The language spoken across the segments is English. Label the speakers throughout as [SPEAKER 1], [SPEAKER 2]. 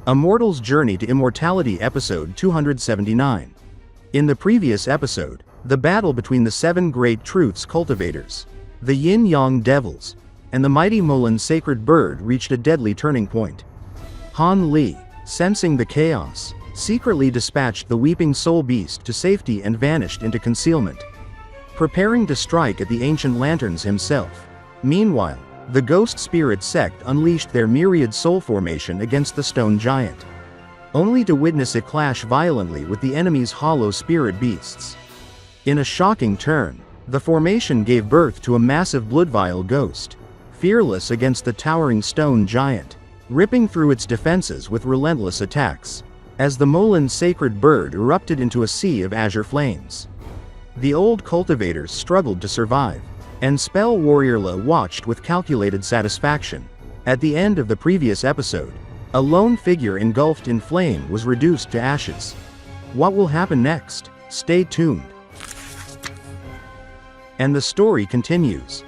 [SPEAKER 1] A Mortal's Journey to Immortality episode 279. In the previous episode, the battle between the 7 great truths cultivators, the yin-yang devils, and the mighty Moulan Sacred Bird reached a deadly turning point. Han Li, sensing the chaos, secretly dispatched the weeping soul beast to safety and vanished into concealment, preparing to strike at the ancient lanterns himself. Meanwhile, the ghost spirit sect unleashed their myriad soul formation against the stone giant, only to witness it clash violently with the enemy's hollow spirit beasts. In a shocking turn, the formation gave birth to a massive blood-vial ghost, fearless against the towering stone giant, ripping through its defenses with relentless attacks, as the Moulan Sacred Bird erupted into a sea of azure flames. The old cultivators struggled to survive, and Spell Warriorla watched with calculated satisfaction. At the end of the previous episode, a lone figure engulfed in flame was reduced to ashes. What will happen next? Stay tuned. And the story continues.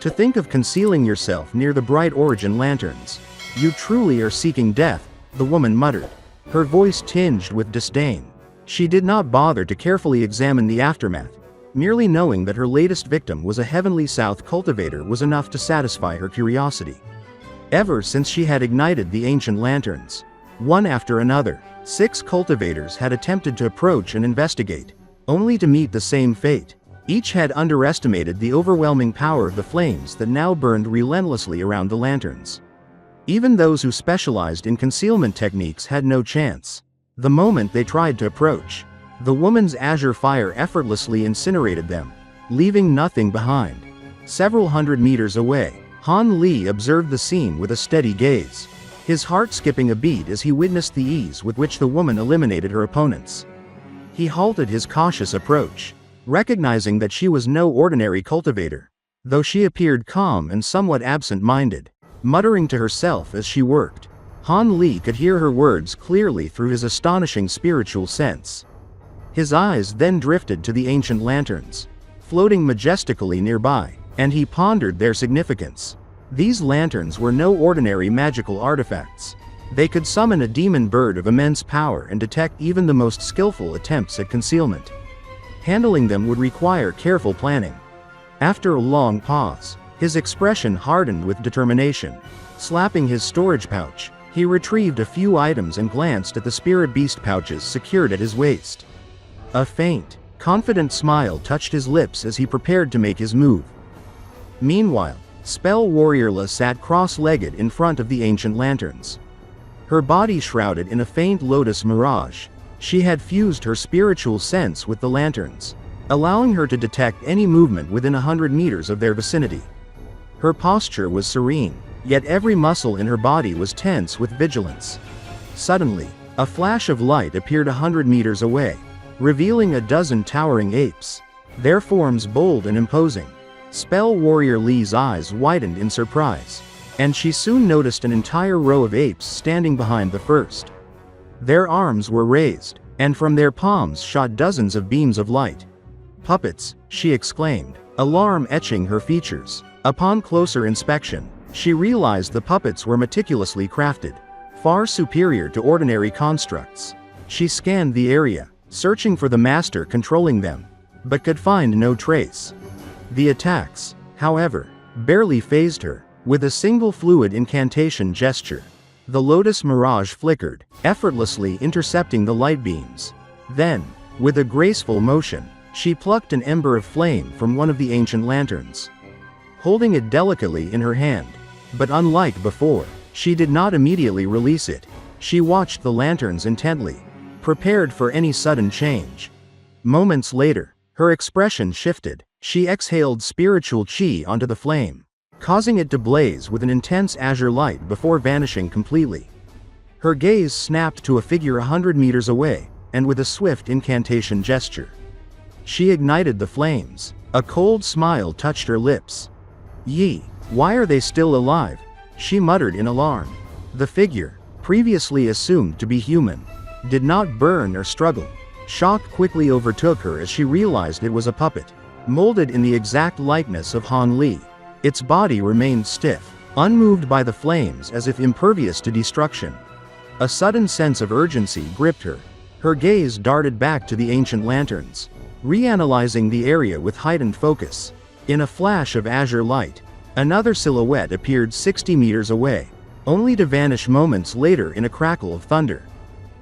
[SPEAKER 1] To think of concealing yourself near the bright origin lanterns. You truly are seeking death, the woman muttered, her voice tinged with disdain. She did not bother to carefully examine the aftermath. Merely knowing that her latest victim was a Heavenly South cultivator was enough to satisfy her curiosity. Ever since she had ignited the ancient lanterns, one after another, 6 cultivators had attempted to approach and investigate, only to meet the same fate. Each had underestimated the overwhelming power of the flames that now burned relentlessly around the lanterns. Even those who specialized in concealment techniques had no chance. The moment they tried to approach, the woman's azure fire effortlessly incinerated them, leaving nothing behind. Several hundred meters away, Han Li observed the scene with a steady gaze, his heart skipping a beat as he witnessed the ease with which the woman eliminated her opponents. He halted his cautious approach, recognizing that she was no ordinary cultivator, though she appeared calm and somewhat absent-minded, muttering to herself as she worked. Han Li could hear her words clearly through his astonishing spiritual sense. His eyes then drifted to the ancient lanterns, floating majestically nearby, and he pondered their significance. These lanterns were no ordinary magical artifacts. They could summon a demon bird of immense power and detect even the most skillful attempts at concealment. Handling them would require careful planning. After a long pause, his expression hardened with determination. Slapping his storage pouch, he retrieved a few items and glanced at the spirit beast pouches secured at his waist. A faint, confident smile touched his lips as he prepared to make his move. Meanwhile, Spell Warriorla sat cross-legged in front of the ancient lanterns. Her body shrouded in a faint lotus mirage, she had fused her spiritual sense with the lanterns, allowing her to detect any movement within 100 meters of their vicinity. Her posture was serene, yet every muscle in her body was tense with vigilance. Suddenly, a flash of light appeared 100 meters away, revealing a dozen towering apes, their forms bold and imposing. Spell Warrior Li's eyes widened in surprise, and she soon noticed an entire row of apes standing behind the first. Their arms were raised, and from their palms shot dozens of beams of light. "Puppets," she exclaimed, alarm etching her features. Upon closer inspection, she realized the puppets were meticulously crafted, far superior to ordinary constructs. She scanned the area, searching for the master controlling them, but could find no trace. The attacks, however, barely fazed her. With a single fluid incantation gesture, the lotus mirage flickered, effortlessly intercepting the light beams. Then, with a graceful motion, she plucked an ember of flame from one of the ancient lanterns, holding it delicately in her hand. But unlike before, she did not immediately release it. She watched the lanterns intently, prepared for any sudden change. Moments later, her expression shifted. She exhaled spiritual chi onto the flame, causing it to blaze with an intense azure light before vanishing completely. Her gaze snapped to a figure 100 meters away, and with a swift incantation gesture, she ignited the flames. A cold smile touched her lips. "Yi, why are they still alive?" she muttered in alarm. The figure, previously assumed to be human, did not burn or struggle. Shock quickly overtook her as she realized it was a puppet, molded in the exact likeness of Han Li. Its body remained stiff, unmoved by the flames as if impervious to destruction. A sudden sense of urgency gripped her. Her gaze darted back to the ancient lanterns, reanalyzing the area with heightened focus. In a flash of azure light, another silhouette appeared 60 meters away, only to vanish moments later in a crackle of thunder.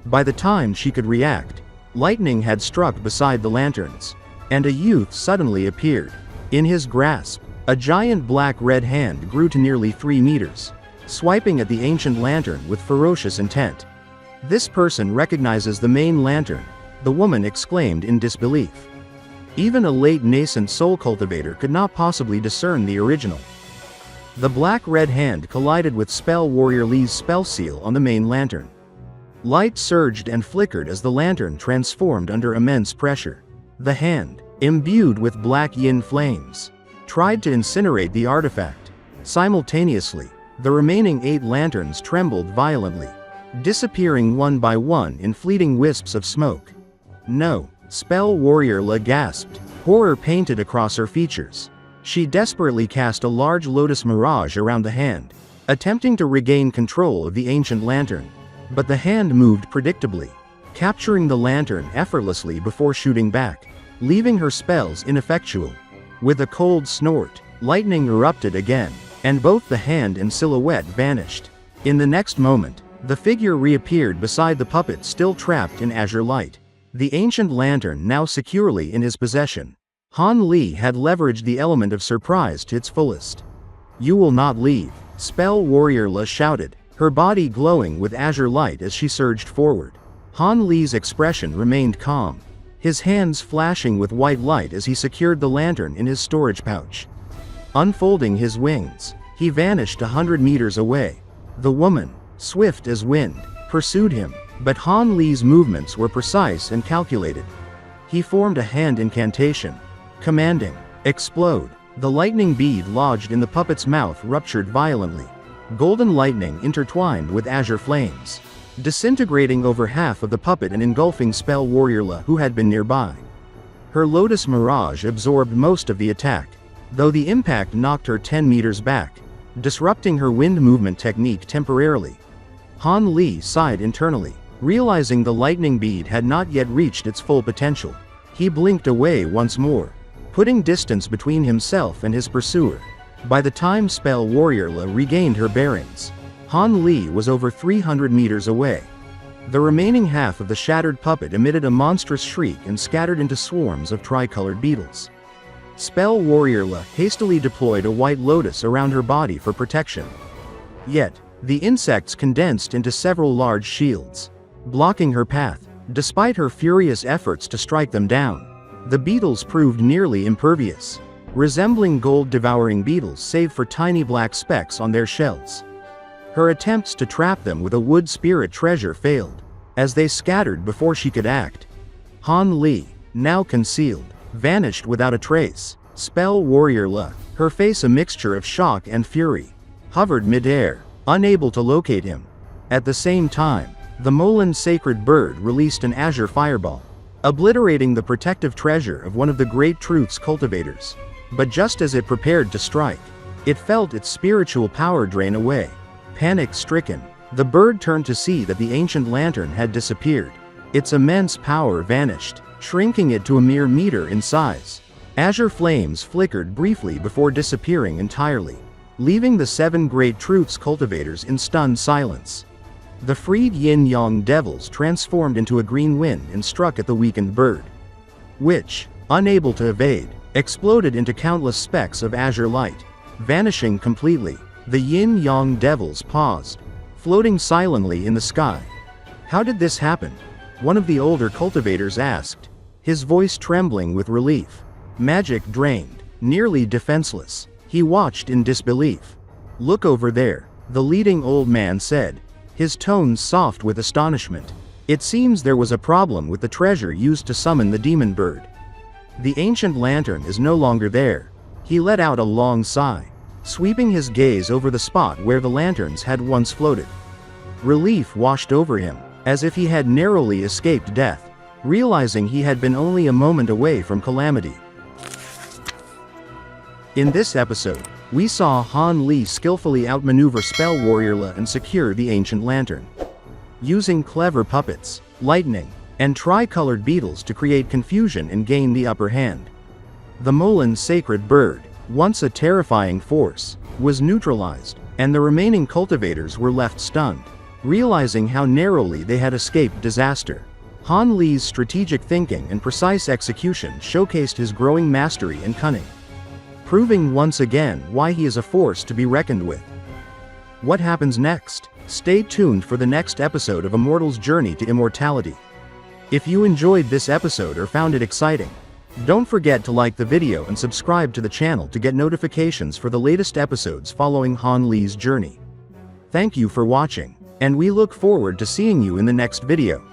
[SPEAKER 1] By the time she could react, lightning had struck beside the lanterns, and a youth suddenly appeared. In his grasp, a giant black-red hand grew to nearly 3 meters, swiping at the ancient lantern with ferocious intent. "This person recognizes the main lantern," the woman exclaimed in disbelief. Even a late nascent soul cultivator could not possibly discern the original. The black-red hand collided with Spell Warrior Lee's spell seal on the main lantern. Light surged and flickered as the lantern transformed under immense pressure. The hand, imbued with black yin flames, tried to incinerate the artifact. Simultaneously, the remaining 8 lanterns trembled violently, disappearing one by one in fleeting wisps of smoke. "No!" Spell Warrior La gasped, horror painted across her features. She desperately cast a large lotus mirage around the hand, attempting to regain control of the ancient lantern. But the hand moved predictably, capturing the lantern effortlessly before shooting back, leaving her spells ineffectual. With a cold snort, lightning erupted again, and both the hand and silhouette vanished. In the next moment, the figure reappeared beside the puppet still trapped in azure light, the ancient lantern now securely in his possession. Han Li had leveraged the element of surprise to its fullest. "You will not leave," Spell Warrior La shouted, her body glowing with azure light as she surged forward. Han Li's expression remained calm, his hands flashing with white light as he secured the lantern in his storage pouch. Unfolding his wings, he vanished 100 meters away. The woman, swift as wind, pursued him, but Han Li's movements were precise and calculated. He formed a hand incantation, commanding, "Explode." The lightning bead lodged in the puppet's mouth ruptured violently, golden lightning intertwined with azure flames, disintegrating over half of the puppet and engulfing Spell Warrior La, who had been nearby. Her lotus mirage absorbed most of the attack, though the impact knocked her 10 meters back, disrupting her wind movement technique temporarily. Han Li sighed internally, realizing the lightning bead had not yet reached its full potential. He blinked away once more, putting distance between himself and his pursuer. By the time Spell Warrior La regained her bearings, Han Li was over 300 meters away. The remaining half of the shattered puppet emitted a monstrous shriek and scattered into swarms of tricolored beetles. Spell Warrior La hastily deployed a white lotus around her body for protection. Yet, the insects condensed into several large shields, blocking her path. Despite her furious efforts to strike them down, the beetles proved nearly impervious, resembling gold-devouring beetles save for tiny black specks on their shells. Her attempts to trap them with a wood spirit treasure failed, as they scattered before she could act. Han Li, now concealed, vanished without a trace. Spell Warrior La, her face a mixture of shock and fury, hovered mid-air, unable to locate him. At the same time, the Moulan Sacred Bird released an azure fireball, obliterating the protective treasure of one of the Great Truth's cultivators. But just as it prepared to strike, it felt its spiritual power drain away. Panic-stricken, the bird turned to see that the ancient lantern had disappeared. Its immense power vanished, shrinking it to a mere meter in size. Azure flames flickered briefly before disappearing entirely, leaving the 7 Great Truth's cultivators in stunned silence. The freed yin-yang devils transformed into a green wind and struck at the weakened bird, which, unable to evade, exploded into countless specks of azure light, vanishing completely. The yin-yang devils paused, floating silently in the sky. "How did this happen?" one of the older cultivators asked, his voice trembling with relief. "Magic drained, nearly defenseless." He watched in disbelief. "Look over there," the leading old man said, his tones soft with astonishment. "It seems there was a problem with the treasure used to summon the demon bird. The ancient lantern is no longer there." He let out a long sigh, sweeping his gaze over the spot where the lanterns had once floated. Relief washed over him, as if he had narrowly escaped death, realizing he had been only a moment away from calamity. In this episode, we saw Han Li skillfully outmaneuver Spell Warrior La and secure the ancient lantern. using clever puppets, lightning, and tri-colored beetles to create confusion and gain the upper hand. The Moulan Sacred Bird, once a terrifying force, was neutralized, and the remaining cultivators were left stunned, realizing how narrowly they had escaped disaster. Han Li's strategic thinking and precise execution showcased his growing mastery and cunning, proving once again why he is a force to be reckoned with. What happens next? Stay tuned for the next episode of Immortal's journey to immortality. If you enjoyed this episode or found it exciting, don't forget to like the video and subscribe to the channel to get notifications for the latest episodes following Han Li's journey. Thank you for watching, and we look forward to seeing you in the next video.